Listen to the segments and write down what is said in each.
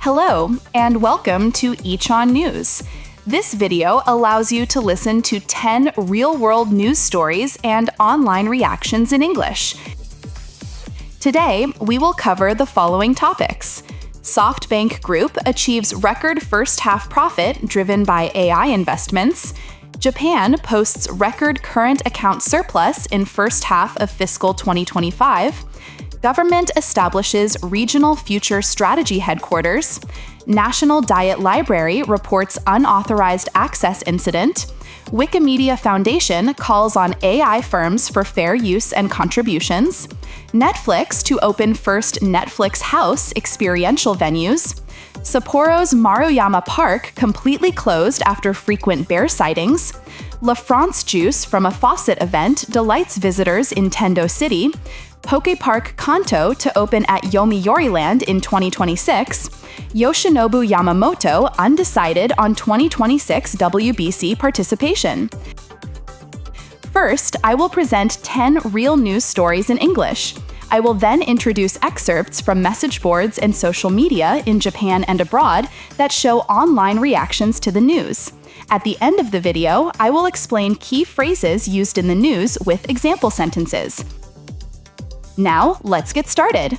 Hello, and welcome to Each On News. This video allows you to listen to 10 real-world news stories and online reactions in English. Today, we will cover the following topics. SoftBank Group achieves record first-half profit driven by AI investments. Japan posts record current account surplus in first half of fiscal 2025. Government establishes regional future strategy headquarters. National Diet Library reports unauthorized access incident. Wikimedia Foundation calls on AI firms for fair use and contributions. Netflix to open first Netflix House experiential venues. Sapporo's Maruyama Park completely closed after frequent bear sightings. La France juice from a faucet event delights visitors in Tendo City. Poke Park Kanto to open at Yomiuri Land in 2026. Yoshinobu Yamamoto undecided on 2026 WBC participation. First, I will present 10 real news stories in English. I will then introduce excerpts from message boards and social media in Japan and abroad that show online reactions to the news. At the end of the video, I will explain key phrases used in the news with example sentences. Now, let's get started.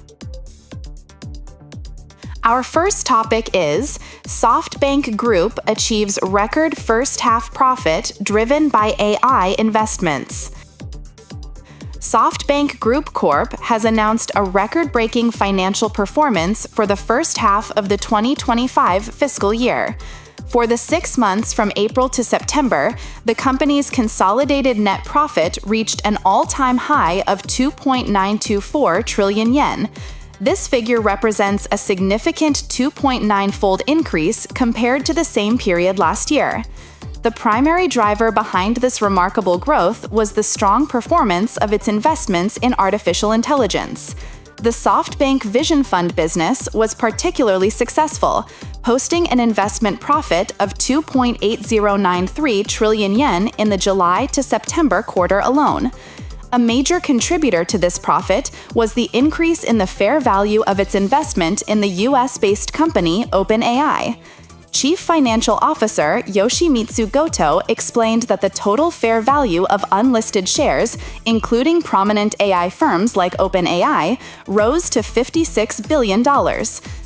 Our first topic is SoftBank Group achieves record first-half profit driven by AI investments. SoftBank Group Corp. has announced a record-breaking financial performance for the first half of the 2025 fiscal year. For the 6 months from April to September, the company's consolidated net profit reached an all-time high of 2.924 trillion yen. This figure represents a significant 2.9-fold increase compared to the same period last year. The primary driver behind this remarkable growth was the strong performance of its investments in artificial intelligence. The SoftBank Vision Fund business was particularly successful, posting an investment profit of 2.8093 trillion yen in the July to September quarter alone. A major contributor to this profit was the increase in the fair value of its investment in the US-based company OpenAI. Chief Financial Officer Yoshimitsu Goto explained that the total fair value of unlisted shares, including prominent AI firms like OpenAI, rose to $56 billion.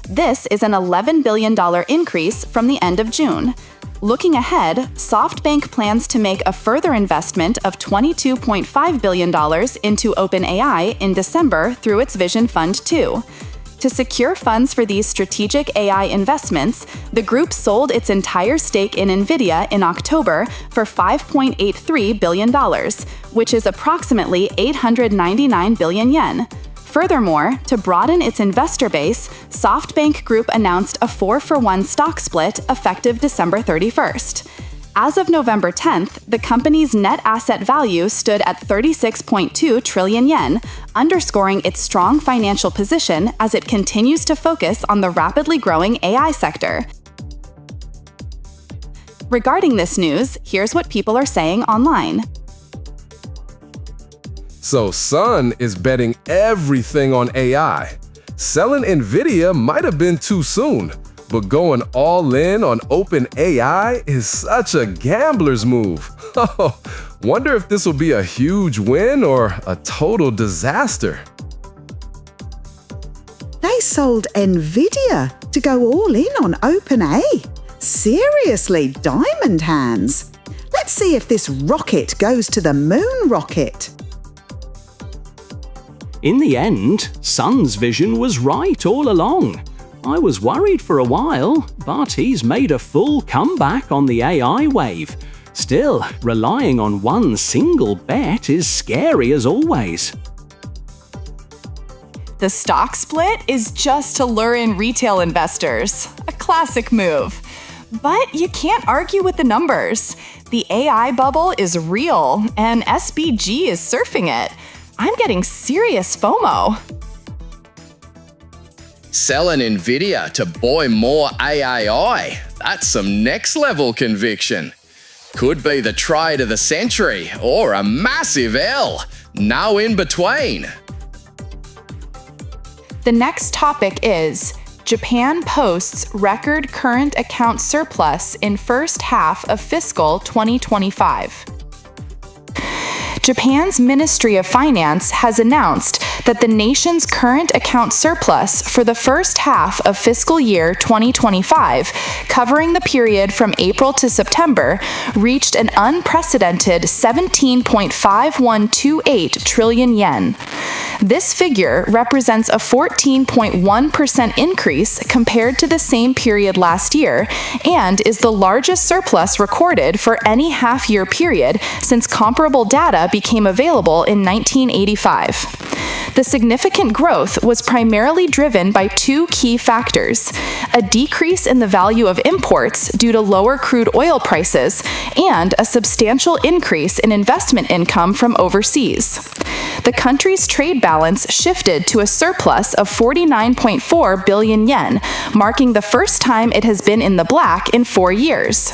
This is an $11 billion increase from the end of June. Looking ahead, SoftBank plans to make a further investment of $22.5 billion into OpenAI in December through its Vision Fund 2. To secure funds for these strategic AI investments, the group sold its entire stake in NVIDIA in October for $5.83 billion, which is approximately 899 billion yen. Furthermore, to broaden its investor base, SoftBank Group announced a 4-for-1 stock split effective December 31st. As of November 10th, the company's net asset value stood at 36.2 trillion yen, underscoring its strong financial position as it continues to focus on the rapidly growing AI sector. Regarding this news, here's what people are saying online. So Sun is betting everything on AI. Selling NVIDIA might have been too soon, but going all in on OpenAI is such a gambler's move. Wonder if this will be a huge win or a total disaster. They sold NVIDIA to go all in on OpenAI. Seriously, diamond hands. Let's see if this rocket goes to the moon rocket. In the end, Sun's vision was right all along. I was worried for a while, but he's made a full comeback on the AI wave. Still, relying on one single bet is scary as always. The stock split is just to lure in retail investors. A classic move. But you can't argue with the numbers. The AI bubble is real, and SBG is surfing it. I'm getting serious FOMO. Selling NVIDIA to buy more AAI. That's some next-level conviction. Could be the trade of the century or a massive L. No in between. The next topic is Japan posts record current account surplus in first half of fiscal 2025. Japan's Ministry of Finance has announced that the nation's current account surplus for the first half of fiscal year 2025, covering the period from April to September, reached an unprecedented 17.5128 trillion yen. This figure represents a 14.1% increase compared to the same period last year and is the largest surplus recorded for any half-year period since comparable data became available in 1985. The significant growth was primarily driven by two key factors: a decrease in the value of imports due to lower crude oil prices and a substantial increase in investment income from overseas. The country's trade balance shifted to a surplus of 49.4 billion yen, marking the first time it has been in the black in 4 years.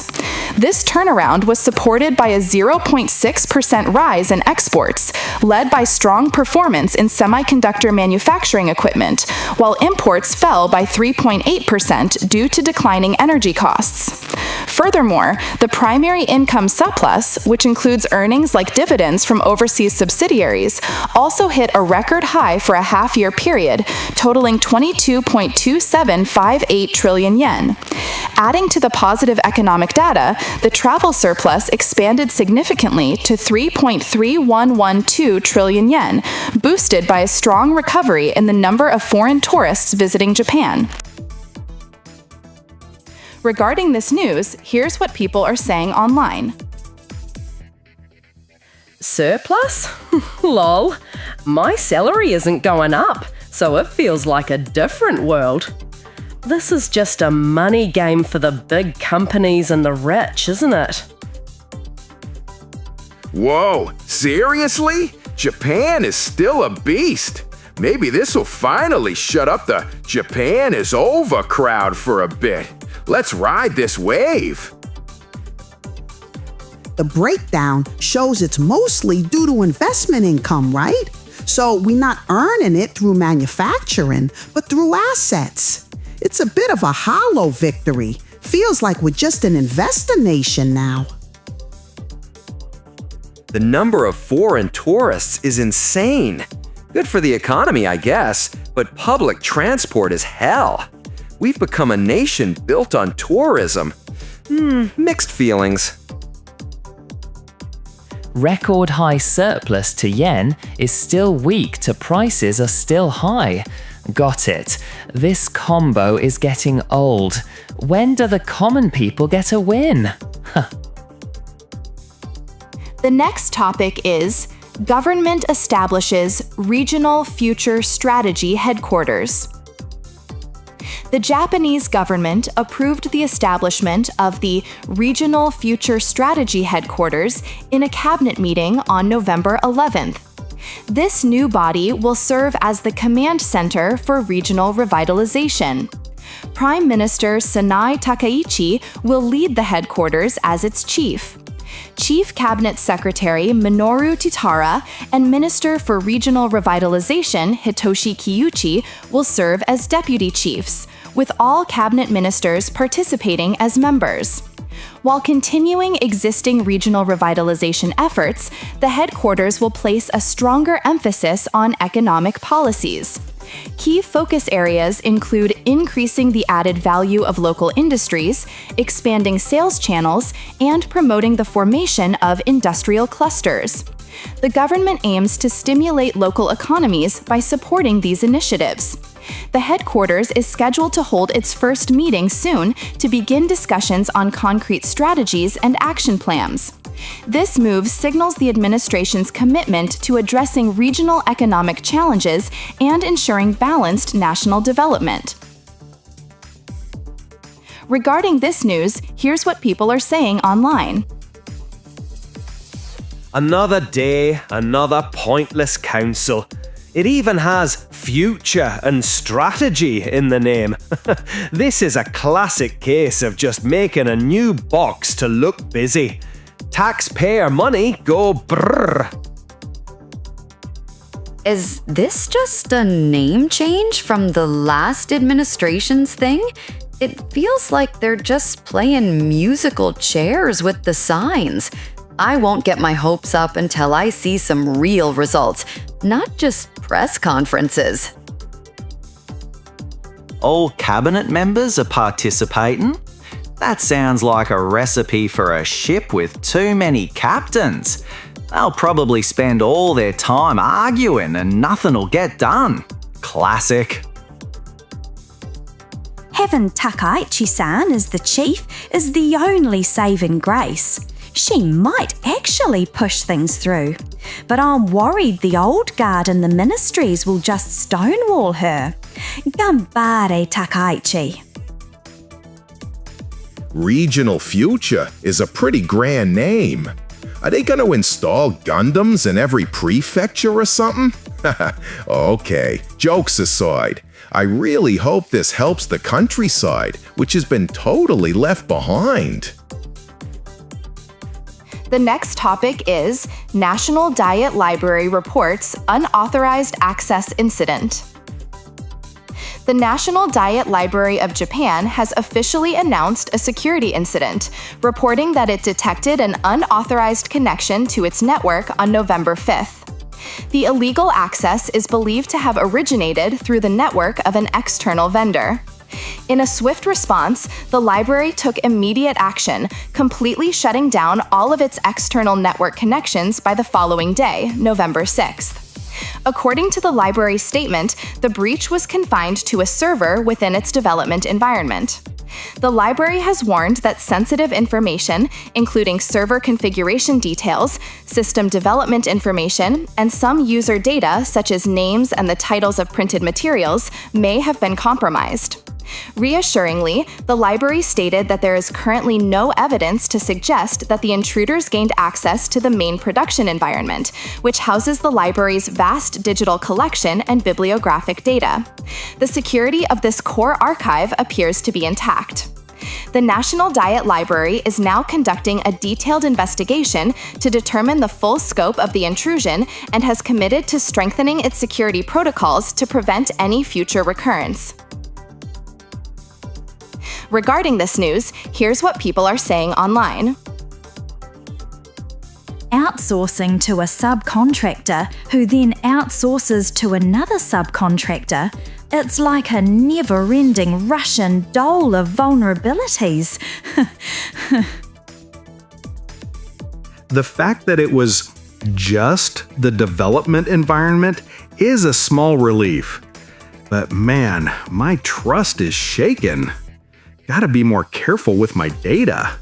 This turnaround was supported by a 0.6% rise in exports, led by strong performance in semiconductor manufacturing equipment, while imports fell by 3.8% due to declining energy costs. Furthermore, the primary income surplus, which includes earnings like dividends from overseas subsidiaries, also hit a record high for a half-year period, totaling 22.2758 trillion yen. Adding to the positive economic data, the travel surplus expanded significantly to 3.3112 trillion yen, boosted by a strong recovery in the number of foreign tourists visiting Japan. Regarding this news, here's what people are saying online. Surplus? Lol. My salary isn't going up, so it feels like a different world. This is just a money game for the big companies and the rich, isn't it? Whoa, seriously? Japan is still a beast. Maybe this will finally shut up the Japan is over crowd for a bit. Let's ride this wave. The breakdown shows it's mostly due to investment income, right? So we're not earning it through manufacturing, but through assets. It's a bit of a hollow victory. Feels like we're just an investor nation now. The number of foreign tourists is insane. Good for the economy, I guess, but public transport is hell. We've become a nation built on tourism. Mixed feelings. Record high surplus to yen is still weak to prices are still high. Got it. This combo is getting old. When do the common people get a win? The next topic is Government establishes Regional Future Strategy Headquarters. The Japanese government approved the establishment of the Regional Future Strategy Headquarters in a cabinet meeting on November 11th. This new body will serve as the command center for regional revitalization. Prime Minister Sanai Takaichi will lead the headquarters as its chief. Chief Cabinet Secretary Minoru Titara and Minister for Regional Revitalization Hitoshi Kiyuchi will serve as deputy chiefs, with all cabinet ministers participating as members. While continuing existing regional revitalization efforts, the headquarters will place a stronger emphasis on economic policies. Key focus areas include increasing the added value of local industries, expanding sales channels, and promoting the formation of industrial clusters. The government aims to stimulate local economies by supporting these initiatives. The headquarters is scheduled to hold its first meeting soon to begin discussions on concrete strategies and action plans. This move signals the administration's commitment to addressing regional economic challenges and ensuring balanced national development. Regarding this news, here's what people are saying online. Another day, another pointless council. It even has future and strategy in the name. This is a classic case of just making a new box to look busy. Taxpayer money go brrr. Is this just a name change from the last administration's thing? It feels like they're just playing musical chairs with the signs. I won't get my hopes up until I see some real results, not just press conferences. All cabinet members are participating? That sounds like a recipe for a ship with too many captains. They'll probably spend all their time arguing and nothing'll get done. Classic. Having Takaichi-san as the chief is the only saving grace. She might actually push things through. But I'm worried the old guard in the ministries will just stonewall her. Gambare Takaichi. Regional Future is a pretty grand name. Are they going to install Gundams in every prefecture or something? Okay, jokes aside, I really hope this helps the countryside, which has been totally left behind. The next topic is National Diet Library reports unauthorized access incident. The National Diet Library of Japan has officially announced a security incident, reporting that it detected an unauthorized connection to its network on November 5th. The illegal access is believed to have originated through the network of an external vendor. In a swift response, the library took immediate action, completely shutting down all of its external network connections by the following day, November 6th. According to the library's statement, the breach was confined to a server within its development environment. The library has warned that sensitive information, including server configuration details, system development information, and some user data such as names and the titles of printed materials, may have been compromised. Reassuringly, the library stated that there is currently no evidence to suggest that the intruders gained access to the main production environment, which houses the library's vast digital collection and bibliographic data. The security of this core archive appears to be intact. The National Diet Library is now conducting a detailed investigation to determine the full scope of the intrusion and has committed to strengthening its security protocols to prevent any future recurrence. Regarding this news, here's what people are saying online. Outsourcing to a subcontractor who then outsources to another subcontractor. It's like a never-ending Russian dole of vulnerabilities. The fact that it was just the development environment is a small relief. But man, my trust is shaken. Gotta be more careful with my data.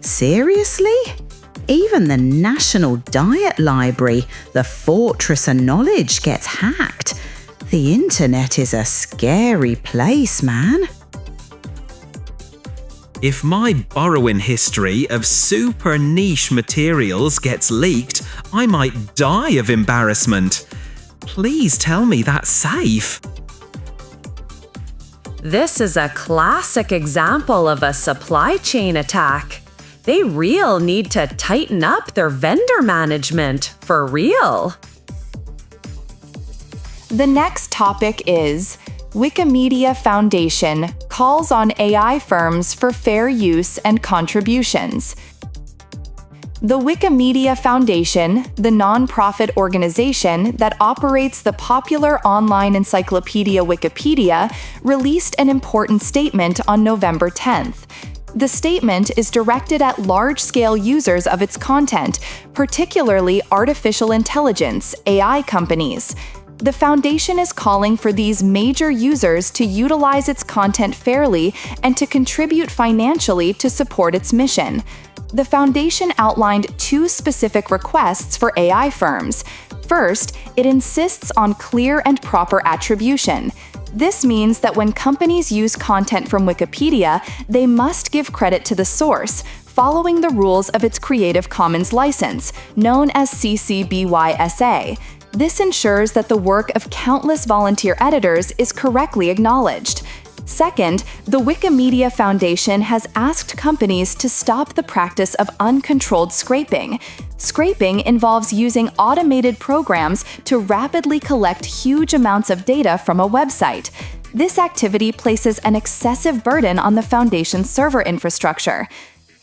Seriously? Even the National Diet Library, the fortress of knowledge, gets hacked. The internet is a scary place, man. If my borrowing history of super niche materials gets leaked, I might die of embarrassment. Please tell me that's safe. This is a classic example of a supply chain attack. They real need to tighten up their vendor management, for real. The next topic is Wikimedia Foundation calls on AI firms for fair use and contributions. The Wikimedia Foundation, the nonprofit organization that operates the popular online encyclopedia Wikipedia, released an important statement on November 10th. The statement is directed at large-scale users of its content, particularly artificial intelligence, AI companies. The foundation is calling for these major users to utilize its content fairly and to contribute financially to support its mission. The foundation outlined two specific requests for AI firms. First, it insists on clear and proper attribution. This means that when companies use content from Wikipedia, they must give credit to the source, following the rules of its Creative Commons license, known as CC-BY-SA. This ensures that the work of countless volunteer editors is correctly acknowledged. Second, the Wikimedia Foundation has asked companies to stop the practice of uncontrolled scraping. Scraping involves using automated programs to rapidly collect huge amounts of data from a website. This activity places an excessive burden on the Foundation's server infrastructure.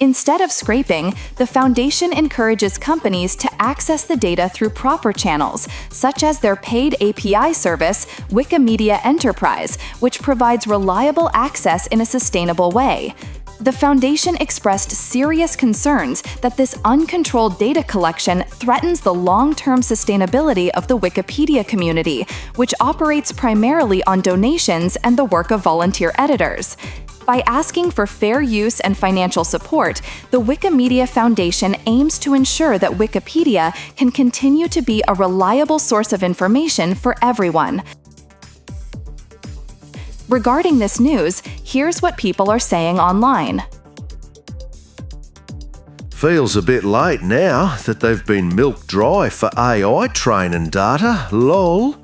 Instead of scraping, the Foundation encourages companies to access the data through proper channels, such as their paid API service, Wikimedia Enterprise, which provides reliable access in a sustainable way. The Foundation expressed serious concerns that this uncontrolled data collection threatens the long-term sustainability of the Wikipedia community, which operates primarily on donations and the work of volunteer editors. By asking for fair use and financial support, the Wikimedia Foundation aims to ensure that Wikipedia can continue to be a reliable source of information for everyone. Regarding this news, here's what people are saying online. Feels a bit late now that they've been milked dry for AI training data, lol.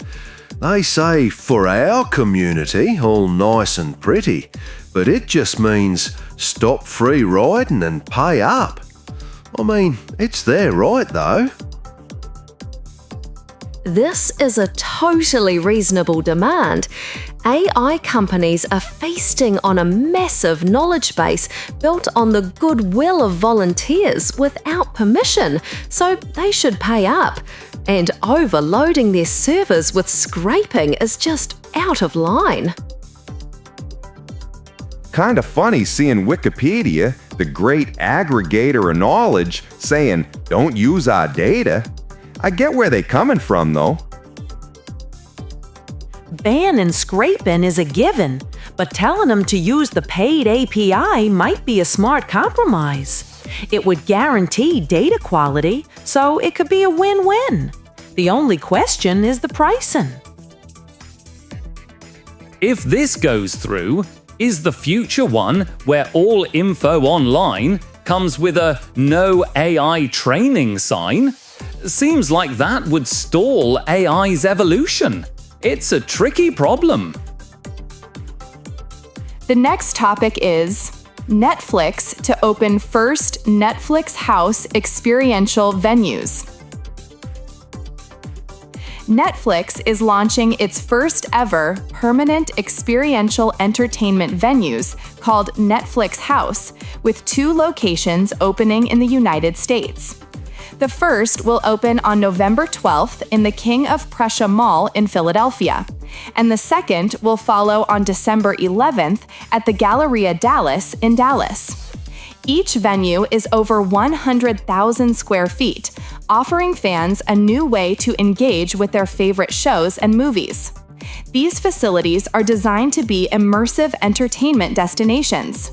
They say for our community, all nice and pretty, but it just means stop free riding and pay up. I mean, it's their right though. This is a totally reasonable demand. AI companies are feasting on a massive knowledge base built on the goodwill of volunteers without permission, so they should pay up. And overloading their servers with scraping is just out of line. Kinda funny seeing Wikipedia, the great aggregator of knowledge, saying, "Don't use our data." I get where they're coming from, though. Banning scraping is a given, but telling them to use the paid API might be a smart compromise. It would guarantee data quality, so it could be a win-win. The only question is the pricing. If this goes through, is the future one where all info online comes with a "No AI training" sign? Seems like that would stall AI's evolution. It's a tricky problem. The next topic is Netflix to open first Netflix House experiential venues. Netflix is launching its first ever permanent experiential entertainment venues called Netflix House, with 2 locations opening in the United States. The first will open on November 12th in the King of Prussia Mall in Philadelphia, and the second will follow on December 11th at the Galleria Dallas in Dallas. Each venue is over 100,000 square feet, offering fans a new way to engage with their favorite shows and movies. These facilities are designed to be immersive entertainment destinations.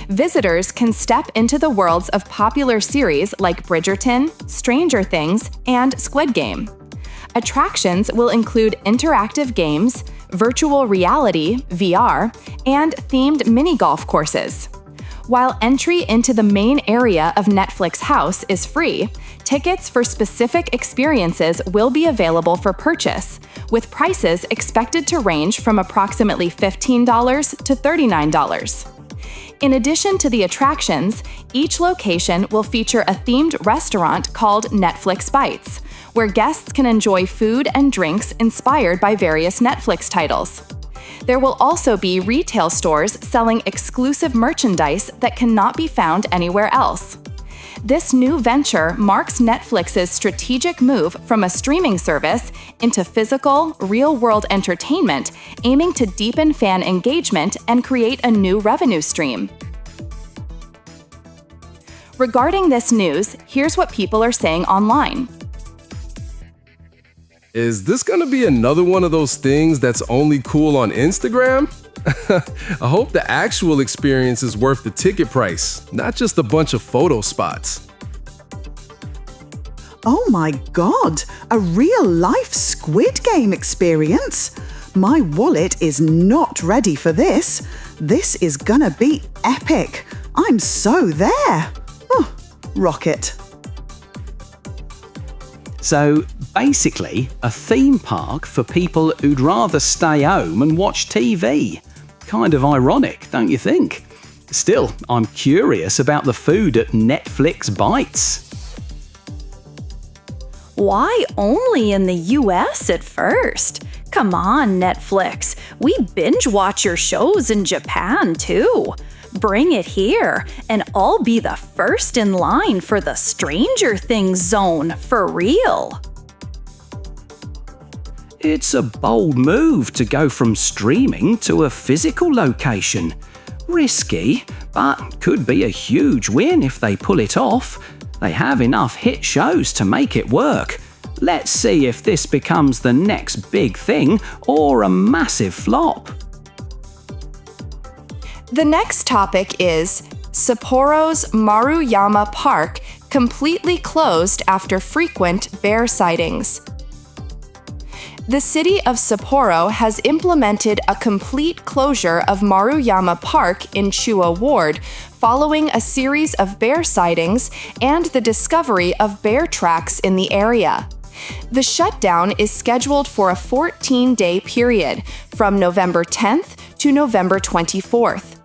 Visitors can step into the worlds of popular series like Bridgerton, Stranger Things, and Squid Game. Attractions will include interactive games, virtual reality, VR, and themed mini-golf courses. While entry into the main area of Netflix House is free, tickets for specific experiences will be available for purchase, with prices expected to range from approximately $15 to $39. In addition to the attractions, each location will feature a themed restaurant called Netflix Bites, where guests can enjoy food and drinks inspired by various Netflix titles. There will also be retail stores selling exclusive merchandise that cannot be found anywhere else. This new venture marks Netflix's strategic move from a streaming service into physical, real-world entertainment, aiming to deepen fan engagement and create a new revenue stream. Regarding this news, here's what people are saying online. Is this gonna be another one of those things that's only cool on Instagram? I hope the actual experience is worth the ticket price, not just a bunch of photo spots. Oh my god, a real-life Squid Game experience? My wallet is not ready for this. This is gonna be epic. I'm so there. Oh, rocket. So basically, a theme park for people who'd rather stay home and watch TV. Kind of ironic, don't you think? Still, I'm curious about the food at Netflix Bites. Why only in the US at first? Come on, Netflix. We binge watch your shows in Japan too. Bring it here, and I'll be the first in line for the Stranger Things zone for real. It's a bold move to go from streaming to a physical location. Risky, but could be a huge win if they pull it off. They have enough hit shows to make it work. Let's see if this becomes the next big thing or a massive flop. The next topic is Sapporo's Maruyama Park completely closed after frequent bear sightings. The city of Sapporo has implemented a complete closure of Maruyama Park in Chuo Ward following a series of bear sightings and the discovery of bear tracks in the area. The shutdown is scheduled for a 14-day period from November 10th to November 24th.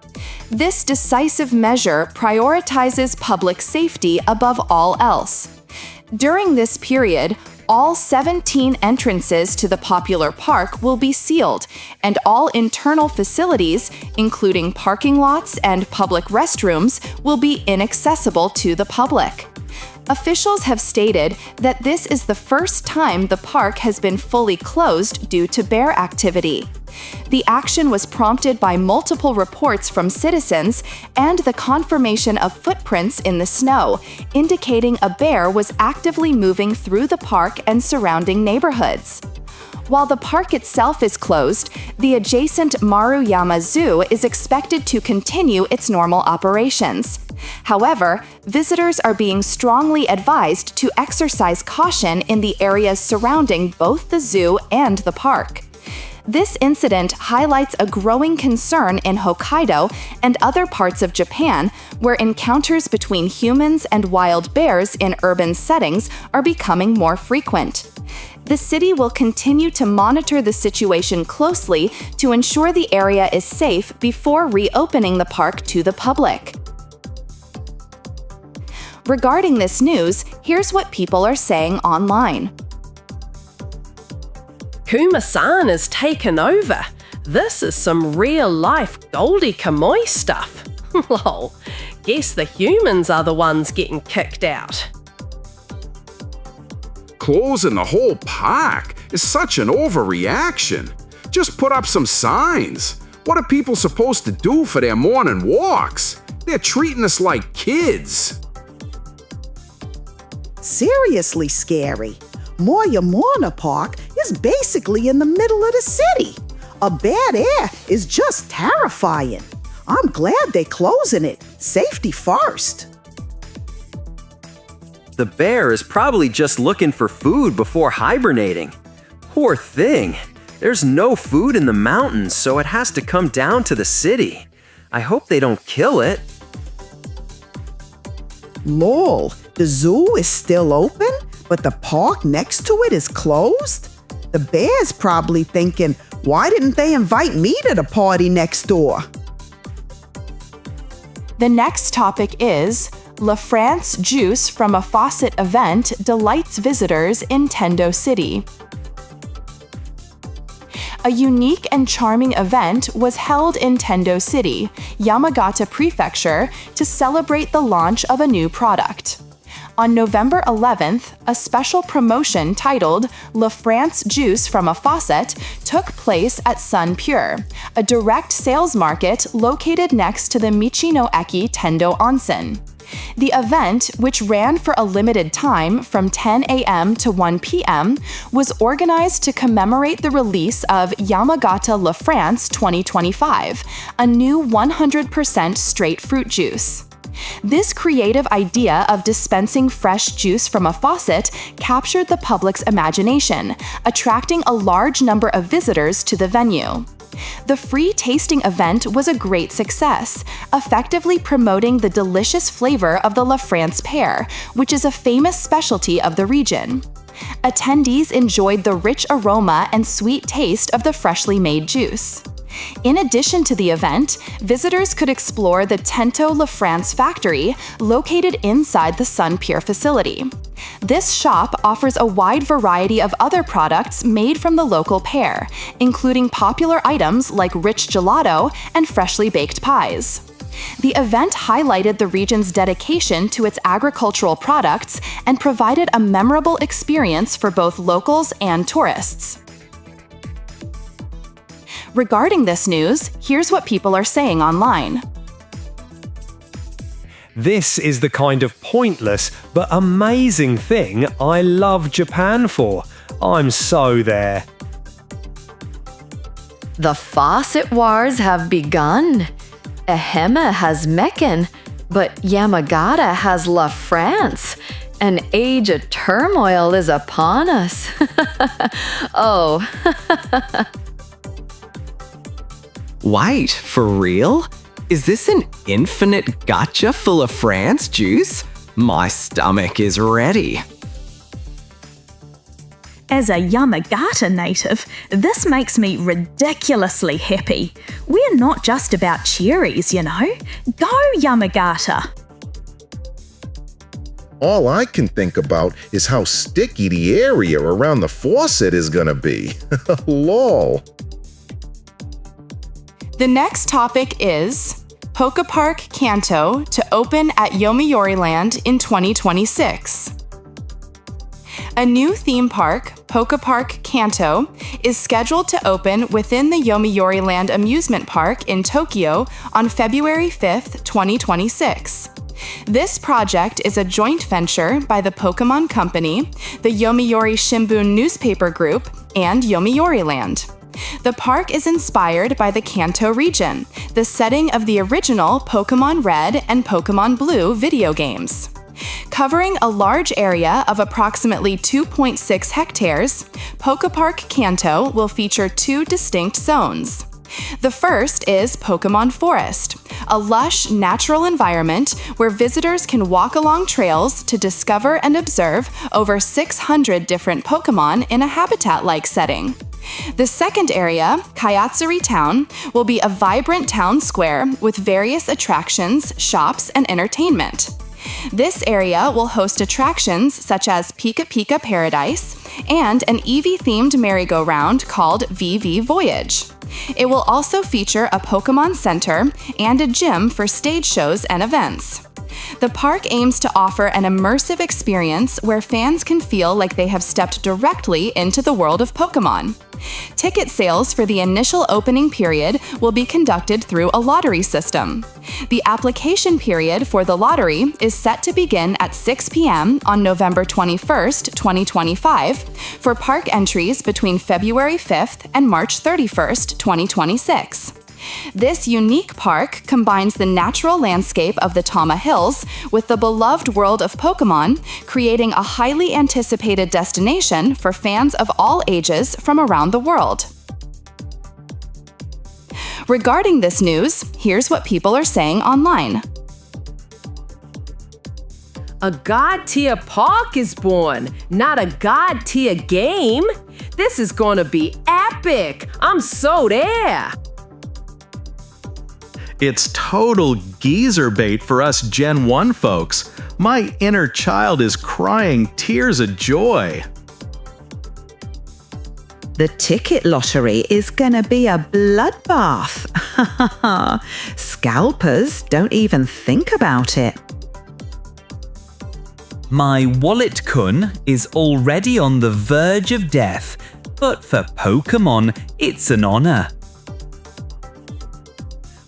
This decisive measure prioritizes public safety above all else. During this period, all 17 entrances to the popular park will be sealed, and all internal facilities, including parking lots and public restrooms, will be inaccessible to the public. Officials have stated that this is the first time the park has been fully closed due to bear activity. The action was prompted by multiple reports from citizens and the confirmation of footprints in the snow, indicating a bear was actively moving through the park and surrounding neighborhoods. While the park itself is closed, the adjacent Maruyama Zoo is expected to continue its normal operations. However, visitors are being strongly advised to exercise caution in the areas surrounding both the zoo and the park. This incident highlights a growing concern in Hokkaido and other parts of Japan, where encounters between humans and wild bears in urban settings are becoming more frequent. The city will continue to monitor the situation closely to ensure the area is safe before reopening the park to the public. Regarding this news, here's what people are saying online. Kuma-san is taken over. This is some real-life Goldie Kamuy stuff. Lol. Guess the humans are the ones getting kicked out. Closing the whole park is such an overreaction. Just put up some signs. What are people supposed to do for their morning walks? They're treating us like kids. Seriously scary. Moyamona Park is basically in the middle of the city. A bad air is just terrifying. I'm glad they're closing it. Safety first. The bear is probably just looking for food before hibernating. Poor thing. There's no food in the mountains, so it has to come down to the city. I hope they don't kill it. Lol, the zoo is still open, but the park next to it is closed? The bear's probably thinking, why didn't they invite me to the party next door? The next topic is La France Juice from a Faucet event delights visitors in Tendo City. A unique and charming event was held in Tendo City, Yamagata Prefecture, to celebrate the launch of a new product. On November 11th, a special promotion titled La France Juice from a Faucet took place at Sun Pure, a direct sales market located next to the Michino-eki Tendo Onsen. The event, which ran for a limited time from 10 a.m. to 1 p.m., was organized to commemorate the release of Yamagata La France 2025, a new 100% straight fruit juice. This creative idea of dispensing fresh juice from a faucet captured the public's imagination, attracting a large number of visitors to the venue. The free tasting event was a great success, effectively promoting the delicious flavor of the La France pear, which is a famous specialty of the region. Attendees enjoyed the rich aroma and sweet taste of the freshly made juice. In addition to the event, visitors could explore the Tento La France factory located inside the Sun Pier facility. This shop offers a wide variety of other products made from the local pear, including popular items like rich gelato and freshly baked pies. The event highlighted the region's dedication to its agricultural products and provided a memorable experience for both locals and tourists. Regarding this news, here's what people are saying online. This is the kind of pointless but amazing thing I love Japan for. I'm so there. The faucet wars have begun. Ehime has Meccan, but Yamagata has La France. An age of turmoil is upon us. Oh. Wait, for real? Is this an infinite gotcha full of France juice? My stomach is ready. As a Yamagata native, this makes me ridiculously happy. We're not just about cherries, you know. Go Yamagata! All I can think about is how sticky the area around the faucet is gonna be. Lol. The next topic is Poke Park Kanto to open at Yomiuri Land in 2026. A new theme park, Poke Park Kanto, is scheduled to open within the Yomiuri Land amusement park in Tokyo on February 5th, 2026. This project is a joint venture by the Pokemon Company, the Yomiuri Shimbun newspaper group, and Yomiuri Land. The park is inspired by the Kanto region, the setting of the original Pokemon Red and Pokemon Blue video games. Covering a large area of approximately 2.6 hectares, Poke Park Kanto will feature two distinct zones. The first is Pokemon Forest, a lush, natural environment where visitors can walk along trails to discover and observe over 600 different Pokemon in a habitat-like setting. The second area, Kayatsuri Town, will be a vibrant town square with various attractions, shops, and entertainment. This area will host attractions such as Pika Pika Paradise and an Eevee-themed merry-go-round called VV Voyage. It will also feature a Pokemon Center and a gym for stage shows and events. The park aims to offer an immersive experience where fans can feel like they have stepped directly into the world of Pokemon. Ticket sales for the initial opening period will be conducted through a lottery system. The application period for the lottery is set to begin at 6 p.m. on November 21st, 2025, for park entries between February 5th and March 31st, 2026. This unique park combines the natural landscape of the Tama Hills with the beloved world of Pokemon, creating a highly anticipated destination for fans of all ages from around the world. Regarding this news, here's what people are saying online. A God-tier park is born, not a God-tier game. This is gonna be epic. I'm so there. It's total geezer bait for us Gen 1 folks. My inner child is crying tears of joy. The ticket lottery is gonna be a bloodbath. Scalpers don't even think about it. My wallet-kun is already on the verge of death, but for Pokemon, it's an honor.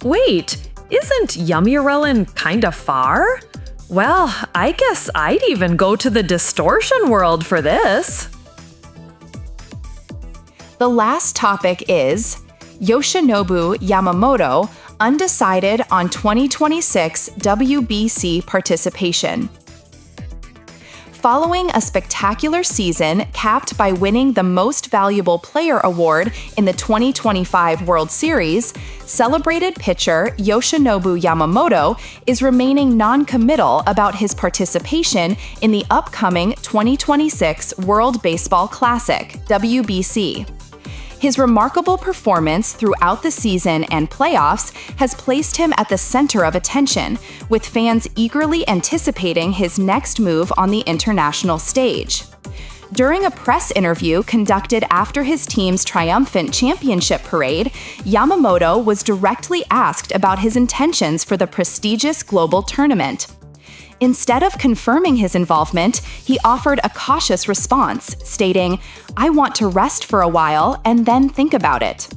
Wait, isn't Yomiuri kinda far? Well, I guess I'd even go to the distortion world for this. The last topic is Yoshinobu Yamamoto undecided on 2026 WBC participation. Following a spectacular season capped by winning the Most Valuable Player award in the 2025 World Series, celebrated pitcher Yoshinobu Yamamoto is remaining non-committal about his participation in the upcoming 2026 World Baseball Classic, WBC. His remarkable performance throughout the season and playoffs has placed him at the center of attention, with fans eagerly anticipating his next move on the international stage. During a press interview conducted after his team's triumphant championship parade, Yamamoto was directly asked about his intentions for the prestigious global tournament. Instead of confirming his involvement, he offered a cautious response, stating, "I want to rest for a while and then think about it."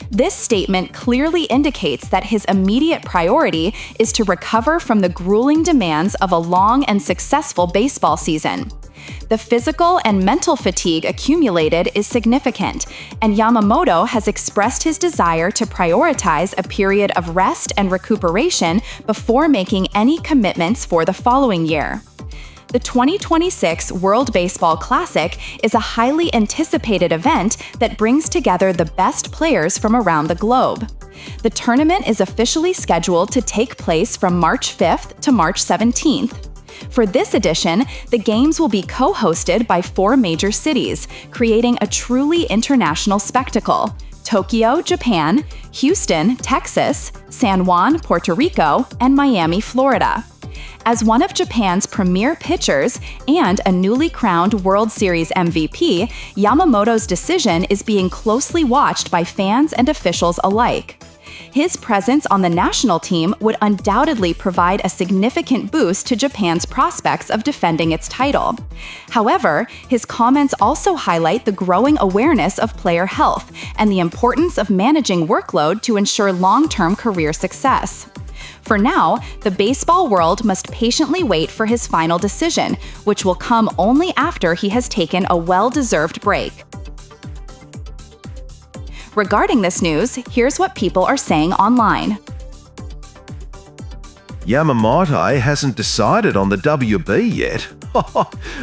This statement clearly indicates that his immediate priority is to recover from the grueling demands of a long and successful baseball season. The physical and mental fatigue accumulated is significant, and Yamamoto has expressed his desire to prioritize a period of rest and recuperation before making any commitments for the following year. The 2026 World Baseball Classic is a highly anticipated event that brings together the best players from around the globe. The tournament is officially scheduled to take place from March 5th to March 17th. For this edition, the games will be co-hosted by 4 major cities, creating a truly international spectacle: Tokyo, Japan, Houston, Texas, San Juan, Puerto Rico, and Miami, Florida. As one of Japan's premier pitchers and a newly crowned World Series MVP, Yamamoto's decision is being closely watched by fans and officials alike. His presence on the national team would undoubtedly provide a significant boost to Japan's prospects of defending its title. However, his comments also highlight the growing awareness of player health and the importance of managing workload to ensure long-term career success. For now, the baseball world must patiently wait for his final decision, which will come only after he has taken a well-deserved break. Regarding this news, here's what people are saying online. Yamamoto hasn't decided on the WB yet.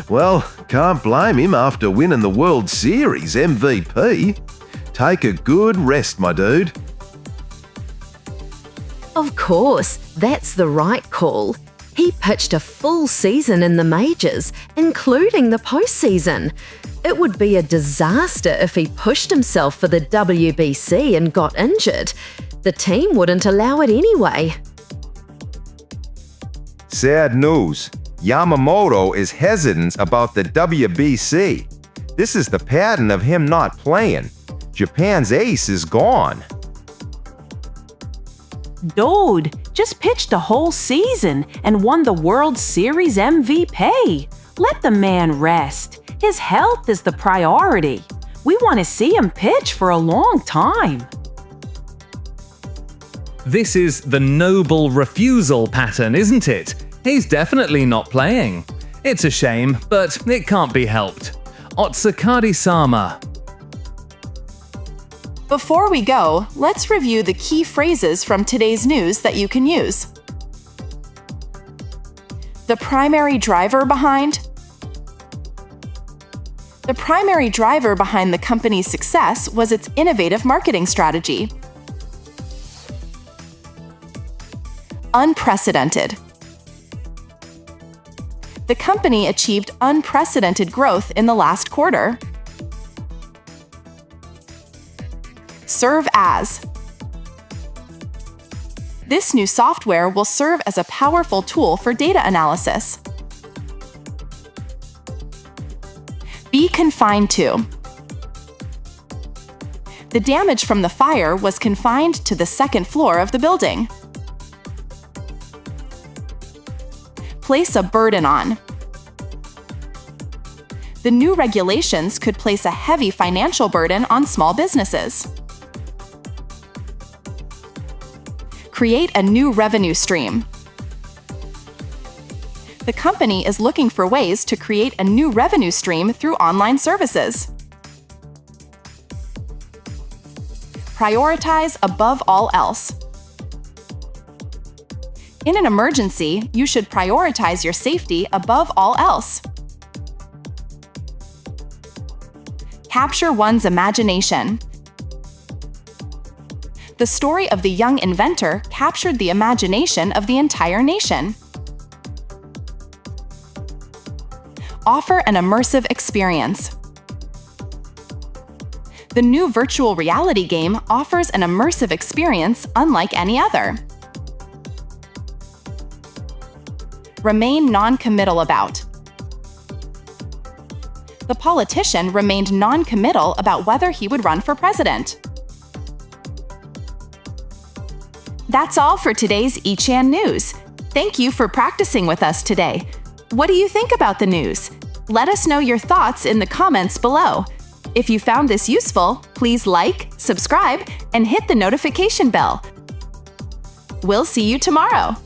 Well, can't blame him after winning the World Series MVP. Take a good rest, my dude. Of course, that's the right call. He pitched a full season in the majors, including the postseason. It would be a disaster if he pushed himself for the WBC and got injured. The team wouldn't allow it anyway. Sad news. Yamamoto is hesitant about the WBC. This is the pattern of him not playing. Japan's ace is gone. Dude, just pitched a whole season and won the World Series MVP. Let the man rest. His health is the priority. We want to see him pitch for a long time. This is the noble refusal pattern, isn't it? He's definitely not playing. It's a shame, but it can't be helped. Otsukari-sama. Before we go, let's review the key phrases from today's news that you can use. The primary driver behind. The primary driver behind the company's success was its innovative marketing strategy. Unprecedented. The company achieved unprecedented growth in the last quarter. Serve as. This new software will serve as a powerful tool for data analysis. Be confined to. The damage from the fire was confined to the second floor of the building. Place a burden on. The new regulations could place a heavy financial burden on small businesses. Create a new revenue stream. The company is looking for ways to create a new revenue stream through online services. Prioritize above all else. In an emergency, you should prioritize your safety above all else. Capture one's imagination. The story of the young inventor captured the imagination of the entire nation. Offer an immersive experience. The new virtual reality game offers an immersive experience unlike any other. Remain non-committal about. The politician remained non-committal about whether he would run for president. That's all for today's eChan News. Thank you for practicing with us today. What do you think about the news? Let us know your thoughts in the comments below. If you found this useful, please like, subscribe, and hit the notification bell. We'll see you tomorrow.